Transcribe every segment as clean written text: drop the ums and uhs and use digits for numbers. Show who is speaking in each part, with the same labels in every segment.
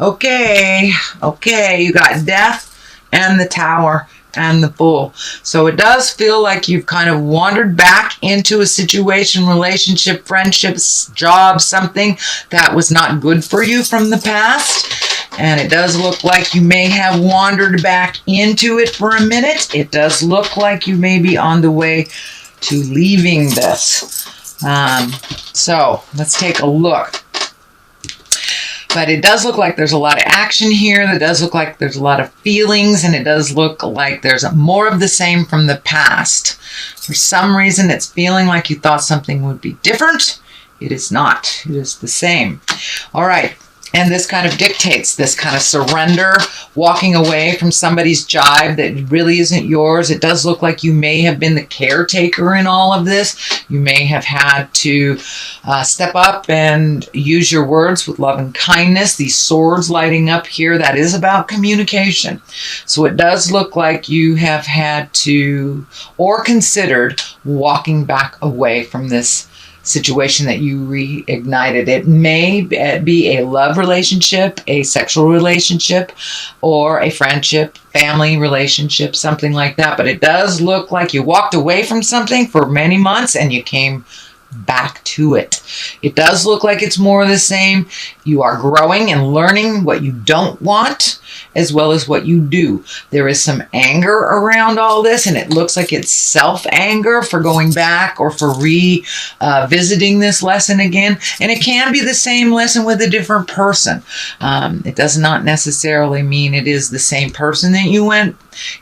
Speaker 1: Okay, you got death and the tower and the fool. So it does feel like you've kind of wandered back into a situation, relationship, friendships, job, something that was not good for you from the past. And it does look like you may have wandered back into it for a minute. It does look like you may be on the way to leaving this. So let's take a look. But it does look like there's a lot of action here. It does look like there's a lot of feelings, and it does look like there's more of the same from the past. For some reason, it's feeling like you thought something would be different. It is not. It is the same. All right. And this kind of dictates this kind of surrender, walking away from somebody's jibe that really isn't yours. It does look like you may have been the caretaker in all of this. You may have had to step up and use your words with love and kindness. These swords lighting up here, that is about communication. So it does look like you have had to, or considered, walking back away from this situation that you reignited. It may be a love relationship, a sexual relationship, or a friendship, family relationship, something like that. But it does look like you walked away from something for many months and you came back to it. It does look like it's more of the same. You are growing and learning what you don't want as well as what you do. There is some anger around all this, and it looks like it's self-anger for going back or for revisiting this lesson again. And it can be the same lesson with a different person. It does not necessarily mean it is the same person that you went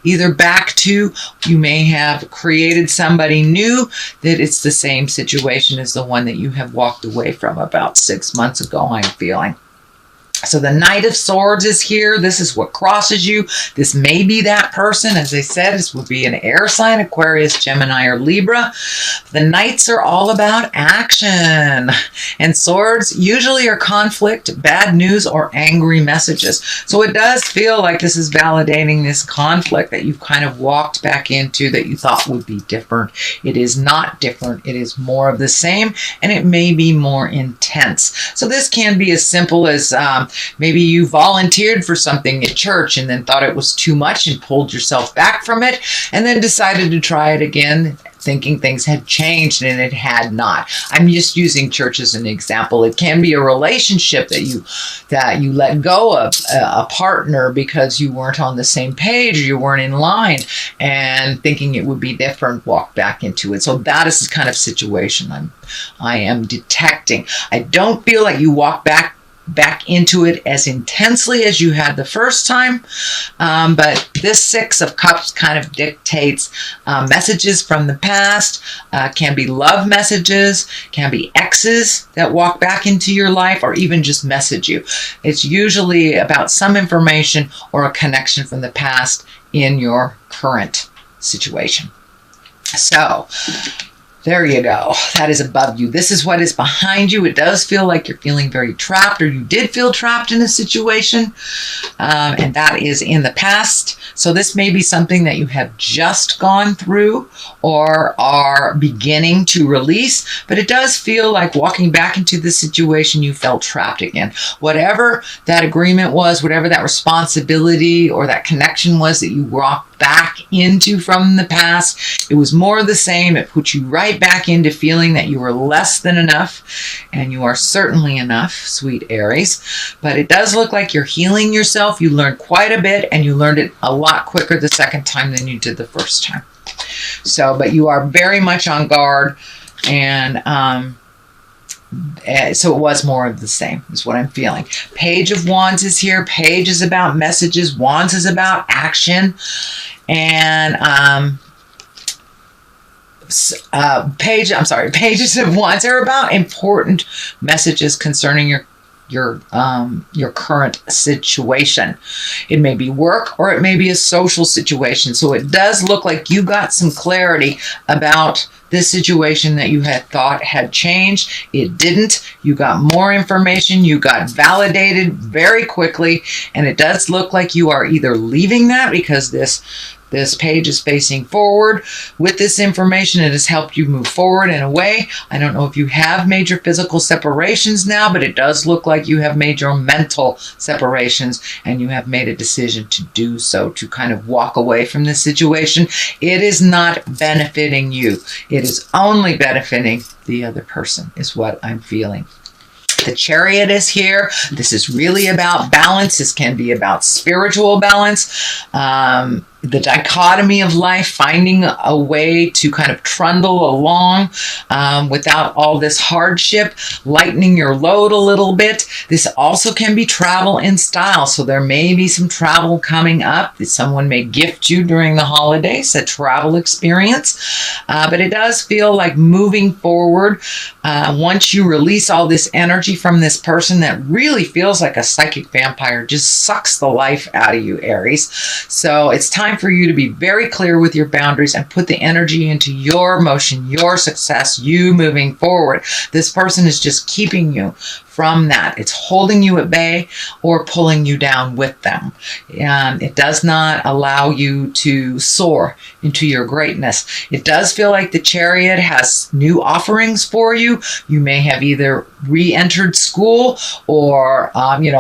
Speaker 1: either back to. You may have created somebody new that it's the same situation as the one that you have walked away from about 6 months ago, I'm feeling. So the Knight of Swords is here. This is what crosses you. This may be that person. As I said, this would be an air sign, Aquarius, Gemini, or Libra. The Knights are all about action. And swords usually are conflict, bad news, or angry messages. So it does feel like this is validating this conflict that you've kind of walked back into that you thought would be different. It is not different. It is more of the same, and it may be more intense. So this can be as simple as maybe you volunteered for something at church and then thought it was too much and pulled yourself back from it and then decided to try it again, thinking things had changed, and it had not. I'm just using church as an example. It can be a relationship that you let go of, a partner, because you weren't on the same page or you weren't in line, and thinking it would be different, walk back into it. So that is the kind of situation I am detecting. I don't feel like you walk back into it as intensely as you had the first time. But this Six of Cups kind of dictates messages from the past, can be love messages, can be exes that walk back into your life, or even just message you. It's usually about some information or a connection from the past in your current situation. So there you go. That is above you. This is what is behind you. It does feel like you're feeling very trapped, or you did feel trapped in a situation, and that is in the past. So this may be something that you have just gone through or are beginning to release, but it does feel like walking back into the situation you felt trapped again. Whatever that agreement was, whatever that responsibility or that connection was that you walked back into from the past, it was more of the same. It put you right back into feeling that you were less than enough, and you are certainly enough, sweet Aries. But it does look like you're healing yourself. You learned quite a bit, and you learned it a lot quicker the second time than you did the first time. So, but you are very much on guard, and so it was more of the same is what I'm feeling. Page of Wands is here. Page is about messages. Wands is about action. And pages of Wands are about important messages concerning your current situation. It may be work, or it may be a social situation. So it does look like you got some clarity about this situation that you had thought had changed. It didn't. You got more information. You got validated very quickly. And it does look like you are either leaving that because this This page is facing forward. With this information, it has helped you move forward in a way. I don't know if you have major physical separations now, but it does look like you have major mental separations, and you have made a decision to do so, to kind of walk away from this situation. It is not benefiting you. It is only benefiting the other person, is what I'm feeling. The Chariot is here. This is really about balance. This can be about spiritual balance. The dichotomy of life, finding a way to kind of trundle along without all this hardship, lightening your load a little bit. This also can be travel in style. So there may be some travel coming up that someone may gift you during the holidays, a travel experience. But it does feel like moving forward, once you release all this energy from this person that really feels like a psychic vampire, just sucks the life out of you, Aries. So it's time for you to be very clear with your boundaries and put the energy into your motion, your success, you moving forward. This person is just keeping you from that. It's holding you at bay or pulling you down with them. It does not allow you to soar into your greatness. It does feel like the Chariot has new offerings for you. You may have either re-entered school or,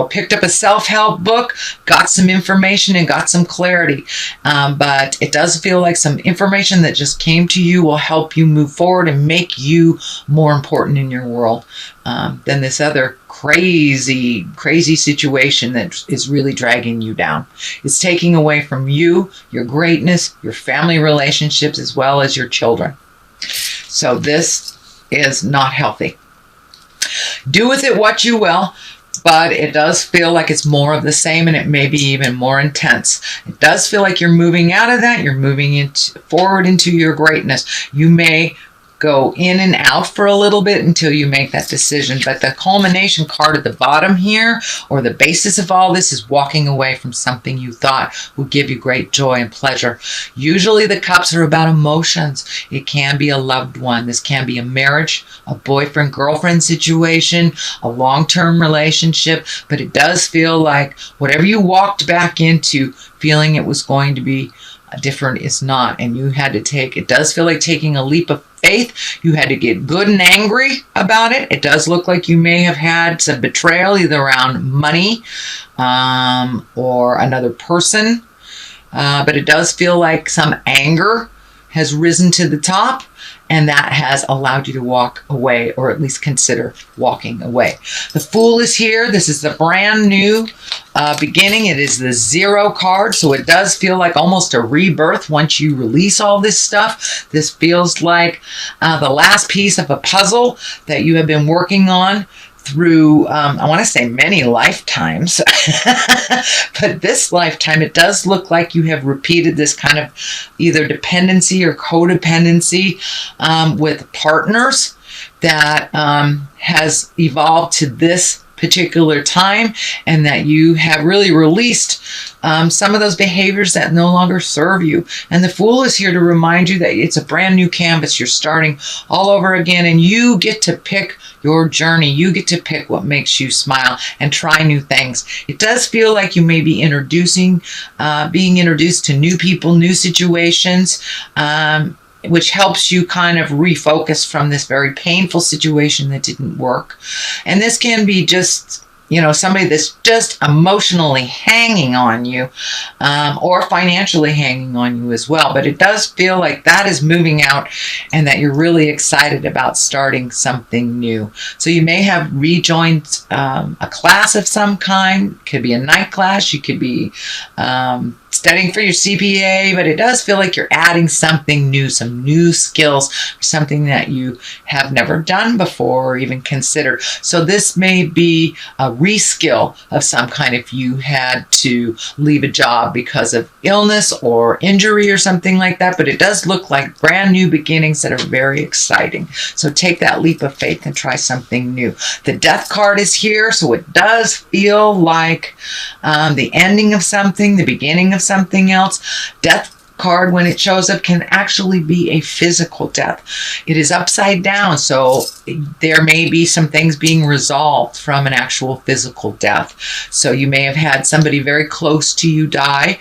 Speaker 1: picked up a self-help book, got some information and got some clarity. But it does feel like some information that just came to you will help you move forward and make you more important in your world than this other crazy situation that is really dragging you down. It's taking away from you, your greatness, your family relationships, as well as your children. So this is not healthy. Do with it what you will, but it does feel like it's more of the same, and it may be even more intense. It does feel like you're moving out of that. You're moving forward into your greatness. You may go in and out for a little bit until you make that decision. But the culmination card at the bottom here, or the basis of all this, is walking away from something you thought would give you great joy and pleasure. Usually the cups are about emotions. It can be a loved one. This can be a marriage, a boyfriend-girlfriend situation, a long-term relationship. But it does feel like whatever you walked back into feeling it was going to be different is not. And you had to take, it does feel like taking a leap of faith. You had to get good and angry about it. It does look like you may have had some betrayal, either around money or another person. But it does feel like some anger has risen to the top, and that has allowed you to walk away, or at least consider walking away. The Fool is here. This is the brand new beginning. It is the 0 card, so it does feel like almost a rebirth once you release all this stuff. This feels like the last piece of a puzzle that you have been working on through, I want to say many lifetimes, but this lifetime, it does look like you have repeated this kind of either dependency or codependency with partners that has evolved to this particular time, and that you have really released some of those behaviors that no longer serve you. And the Fool is here to remind you that it's a brand new canvas. You're starting all over again, and you get to pick your journey. You get to pick what makes you smile and try new things. It does feel like you may be being introduced to new people, new situations, which helps you kind of refocus from this very painful situation that didn't work. And this can be just, somebody that's just emotionally hanging on you, or financially hanging on you as well. But it does feel like that is moving out, and that you're really excited about starting something new. So you may have rejoined a class of some kind. It could be a night class. You could be studying for your CPA, but it does feel like you're adding something new, some new skills, something that you have never done before or even considered. So this may be a reskill of some kind if you had to leave a job because of illness or injury or something like that. But it does look like brand new beginnings that are very exciting. So take that leap of faith and try something new. The Death card is here, so it does feel like the ending of something, the beginning of something else. Death card, when it shows up, can actually be a physical death. It is upside down, so there may be some things being resolved from an actual physical death. So you may have had somebody very close to you die.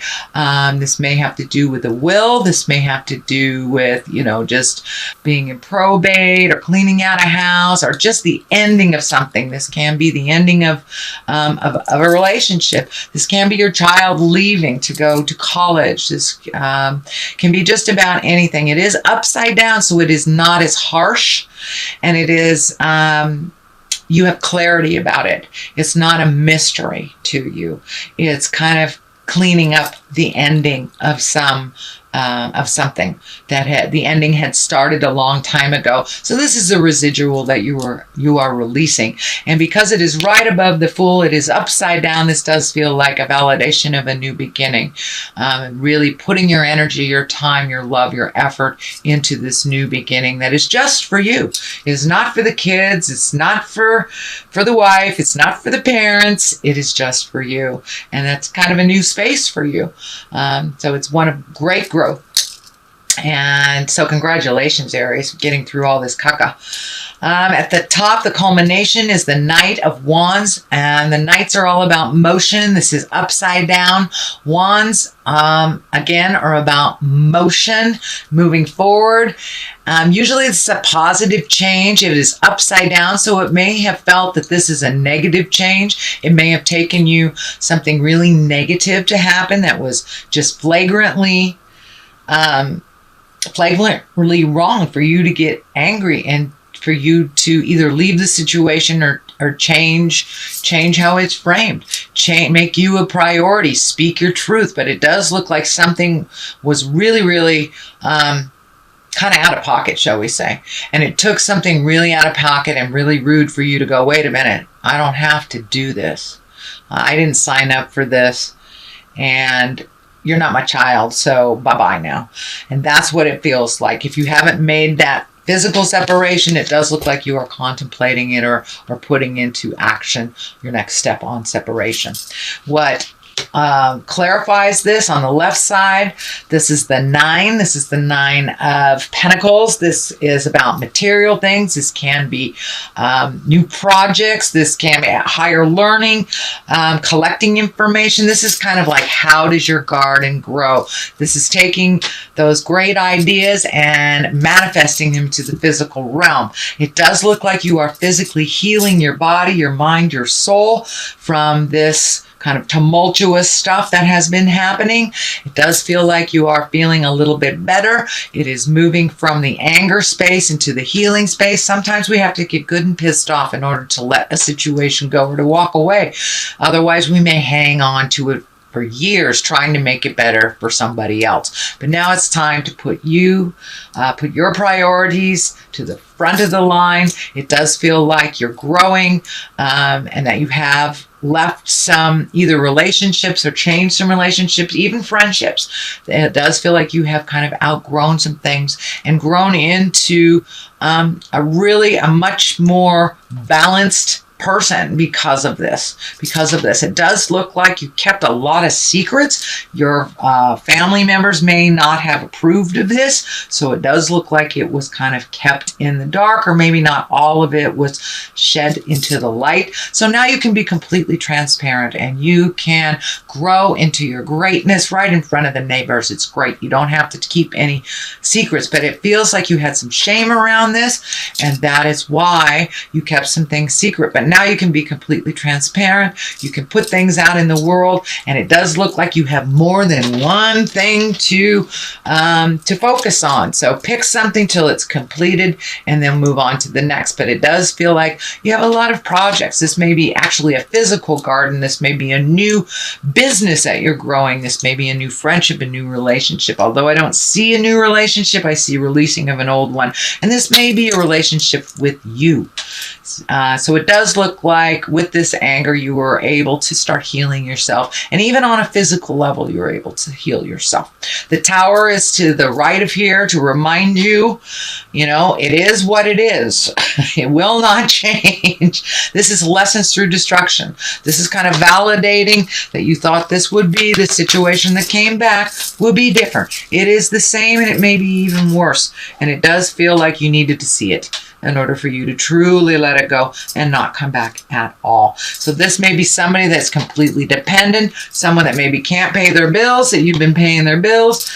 Speaker 1: This may have to do with a will. This may have to do with, just being in probate or cleaning out a house or just the ending of something. This can be the ending of a relationship. This can be your child leaving to go to college. This can be just about anything. It is upside down, so it is not as harsh, and it is, you have clarity about it. It's not a mystery to you. It's kind of cleaning up the ending of something that the ending had started a long time ago. So this is a residual that you are releasing. And because it is right above the Fool, it is upside down. This does feel like a validation of a new beginning. Really putting your energy, your time, your love, your effort into this new beginning that is just for you. It is not for the kids. It's not for the wife. It's not for the parents. It is just for you. And that's kind of a new space for you. So it's one of great growth. And so congratulations, Aries, for getting through all this caca. At the top, the culmination is the Knight of Wands, and the Knights are all about motion. This is upside down. Wands, again, are about motion, moving forward. Usually it's a positive change. It is upside down, so it may have felt that this is a negative change. It may have taken you something really negative to happen that was just flagrantly wrong for you to get angry and for you to either leave the situation or change how it's framed, make you a priority, speak your truth. But it does look like something was really, really kind of out of pocket, shall we say. And it took something really out of pocket and really rude for you to go, wait a minute, I don't have to do this. I didn't sign up for this. And you're not my child, so bye-bye now. And that's what it feels like. If you haven't made that physical separation, it does look like you are contemplating it or putting into action your next step on separation. What clarifies this on the left side, this is the 9. This is the 9 of Pentacles. This is about material things. This can be new projects. This can be higher learning, collecting information. This is kind of like, how does your garden grow? This is taking those great ideas and manifesting them to the physical realm. It does look like you are physically healing your body, your mind, your soul from this kind of tumultuous stuff that has been happening. It does feel like you are feeling a little bit better. It is moving from the anger space into the healing space. Sometimes we have to get good and pissed off in order to let a situation go or to walk away. Otherwise, we may hang on to it for years trying to make it better for somebody else. But now it's time to put your priorities to the front of the line. It does feel like you're growing and that you have left some either relationships or changed some relationships, even friendships. It does feel like you have kind of outgrown some things and grown into a much more balanced person because of this. It does look like you kept a lot of secrets. Your family members may not have approved of this, so it does look like it was kind of kept in the dark, or maybe not all of it was shed into the light. So now you can be completely transparent and you can grow into your greatness right in front of the neighbors. It's great. You don't have to keep any secrets, but it feels like you had some shame around this, and that is why you kept some things secret. But now you can be completely transparent. You can put things out in the world, and it does look like you have more than one thing to focus on. So pick something till it's completed and then move on to the next. But it does feel like you have a lot of projects. This may be actually a physical garden. This may be a new business that you're growing. This may be a new friendship, a new relationship. Although I don't see a new relationship, I see releasing of an old one. And this may be a relationship with you. So it does look like with this anger, you were able to start healing yourself. And even on a physical level, you were able to heal yourself. The Tower is to the right of here to remind you, it is what it is. It will not change. This is lessons through destruction. This is kind of validating that you thought this would be the situation that came back will be different. It is the same, and it may be even worse. And it does feel like you needed to see it in order for you to truly let it go and not come back at all. So this may be somebody that's completely dependent, someone that maybe can't pay their bills, that you've been paying their bills,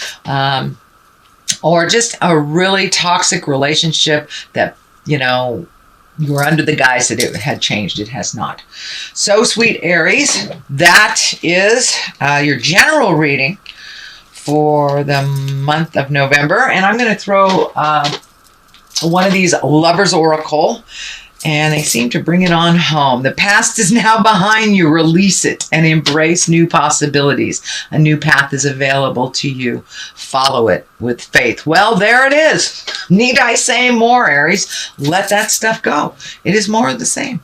Speaker 1: or just a really toxic relationship that, you were under the guise that it had changed. It has not. So, sweet Aries, that is your general reading for the month of November. And I'm going to throw one of these Lovers Oracle, and they seem to bring it on home. The past is now behind you. Release it and embrace new possibilities. A new path is available to you. Follow it with faith. Well, there it is. Need I say more, Aries? Let that stuff go. It is more of the same.